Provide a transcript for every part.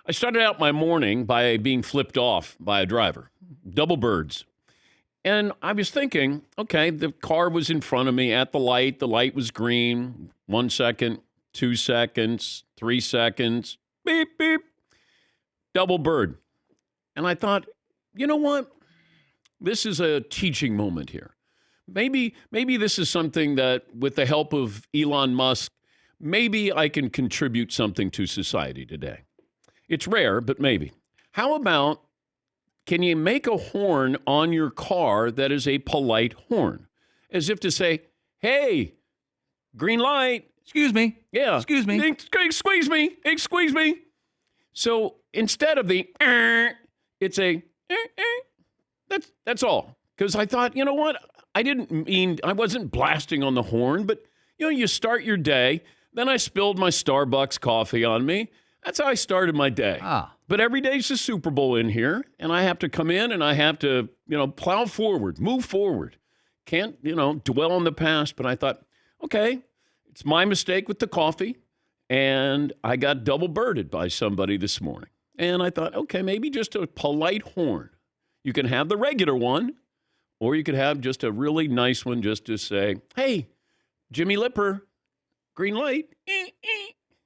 I started out my morning by being flipped off by a driver, double birds. And I was thinking, okay, the car was in front of me at the light. The light was green. 1 second, 2 seconds, 3 seconds, beep, beep, double bird. And I thought, you know what? This is a teaching moment here. Maybe this is something that, with the help of Elon Musk, maybe I can contribute something to society today. It's rare, but maybe. How about, can you make a horn on your car that is a polite horn? As if to say, hey, green light. Excuse me. Yeah. Excuse me. Excuse me. Excuse me. So instead of the, it's a, that's all. Because I thought, you know what? I wasn't blasting on the horn, but, you start your day. Then I spilled my Starbucks coffee on me. That's how I started my day. But every day's a Super Bowl in here, and I have to come in and I have to, plow forward, move forward. Can't, dwell on the past. But I thought, okay, it's my mistake with the coffee, and I got double birded by somebody this morning. And I thought, okay, maybe just a polite horn. You can have the regular one, or you could have just a really nice one just to say, hey, Jimmy Lipper, green light.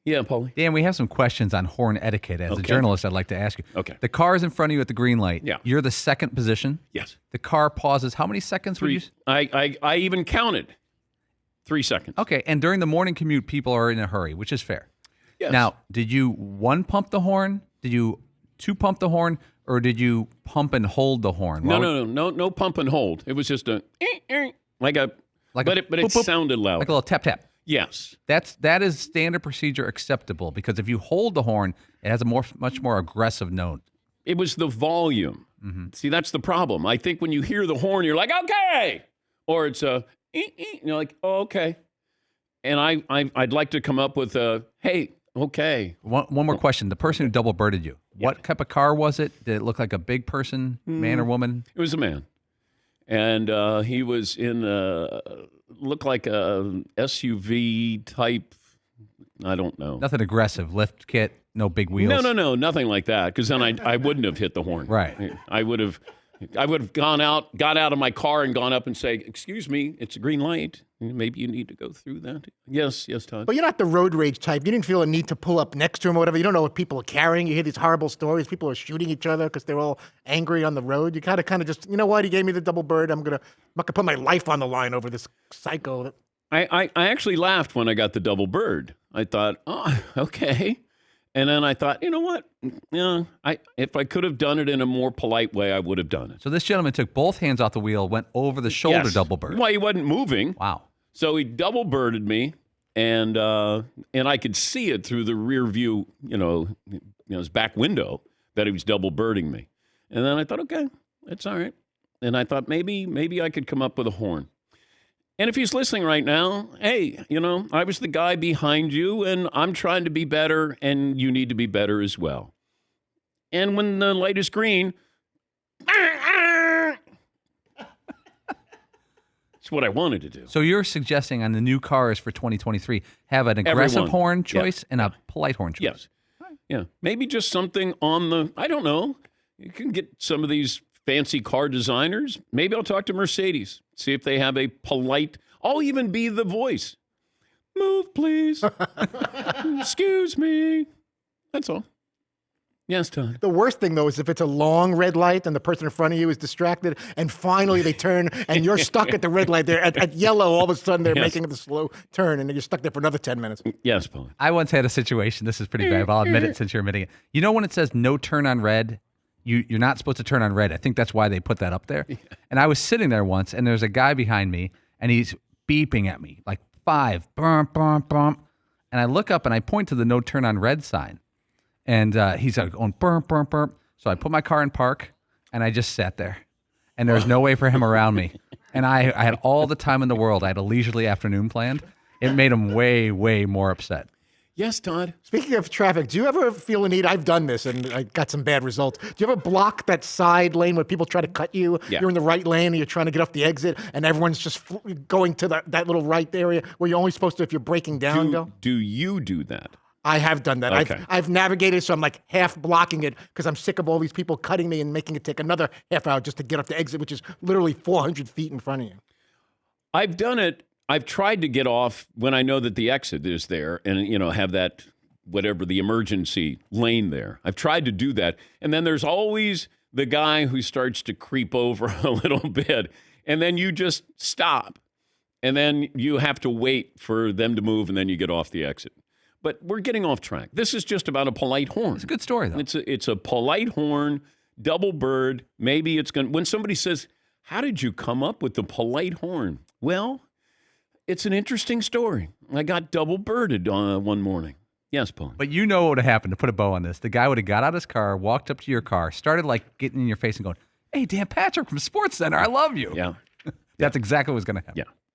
Yeah, Paulie. Dan, we have some questions on horn etiquette. As a journalist, I'd like to ask you. Okay. The car is in front of you at the green light. Yeah. You're the second position. Yes. The car pauses. How many seconds? 3. I even counted 3 seconds. Okay. And during the morning commute, people are in a hurry, which is fair. Yes. Now, did you one pump the horn? Did you two pump the horn? Or did you pump and hold the horn? No pump and hold. It was just a but it sounded loud. Like a little tap tap. Yes. That is standard procedure acceptable, because if you hold the horn, it has a much more aggressive note. It was the volume. Mm-hmm. See, that's the problem. I think when you hear the horn, you're like, okay, or it's a, you're like, oh, okay. And I'd like to come up with a, hey, okay. One more question. The person who double birded you, what type of car was it? Did it look like a big person, man or woman? It was a man. And he was in looked like a SUV type, I don't know. Nothing aggressive, lift kit, no big wheels. No, nothing like that. Because then I wouldn't have hit the horn. Right. I would have got out of my car and gone up and say, excuse me, it's a green light. Maybe you need to go through that. Yes, Todd. But you're not the road rage type. You didn't feel a need to pull up next to him or whatever. You don't know what people are carrying. You hear these horrible stories. People are shooting each other because they're all angry on the road. You kind of just, you know what? He gave me the double bird. I'm not gonna put my life on the line over this psycho. I actually laughed when I got the double bird. I thought, oh, okay. And then I thought, you know what? If I could have done it in a more polite way, I would have done it. So this gentleman took both hands off the wheel, went over the shoulder double bird. Well, he wasn't moving. Wow. So he double birded me, and I could see it through the rear view, his back window, that he was double birding me. And then I thought, okay, that's all right. And I thought maybe I could come up with a horn. And if he's listening right now, hey, I was the guy behind you, and I'm trying to be better, and you need to be better as well. And when the light is green, it's what I wanted to do. So you're suggesting on the new cars for 2023, have an aggressive horn choice and a polite horn choice. Yes. Yeah. Maybe just something on the, I don't know. You can get some of these fancy car designers. Maybe I'll talk to Mercedes, see if they have a polite, I'll even be the voice. Move, please. Excuse me. That's all. Yes, Todd. The worst thing, though, is if it's a long red light and the person in front of you is distracted, and finally they turn and you're stuck at the red light there. At yellow, all of a sudden they're making the slow turn, and then you're stuck there for another 10 minutes. Yes, Paul. I once had a situation, this is pretty bad, but I'll admit it since you're admitting it. You know when it says no turn on red, you're not supposed to turn on red. I think that's why they put that up there. Yeah. And I was sitting there once, and there's a guy behind me, and he's beeping at me, like 5, bump, bump, bump. And I look up, and I point to the no turn on red sign. And he's like going, burp, burp, burp. So I put my car in park, and I just sat there. And there was no way for him around me. And I had all the time in the world. I had a leisurely afternoon planned. It made him way, way more upset. Yes, Todd. Speaking of traffic, do you ever feel a need? I've done this, and I got some bad results. Do you ever block that side lane where people try to cut you? Yeah. You're in the right lane, and you're trying to get off the exit, and everyone's just going to that little right area where you're only supposed to, if you're breaking down, go? Do you do that? I have done that. Okay. I've navigated, so I'm like half blocking it because I'm sick of all these people cutting me and making it take another half hour just to get off the exit, which is literally 400 feet in front of you. I've done it. I've tried to get off when I know that the exit is there and, have that, whatever, the emergency lane there. I've tried to do that. And then there's always the guy who starts to creep over a little bit. And then you just stop. And then you have to wait for them to move and then you get off the exit. But we're getting off track. This is just about a polite horn. It's a good story, though. It's a polite horn, double bird. Maybe it's going to, when somebody says, how did you come up with the polite horn? Well, it's an interesting story. I got double birded one morning. Yes, Paul. But you know what would have happened, to put a bow on this. The guy would have got out his car, walked up to your car, started like getting in your face and going, "Hey, Dan Patrick from SportsCenter, I love you." Yeah. That's exactly what was going to happen. Yeah.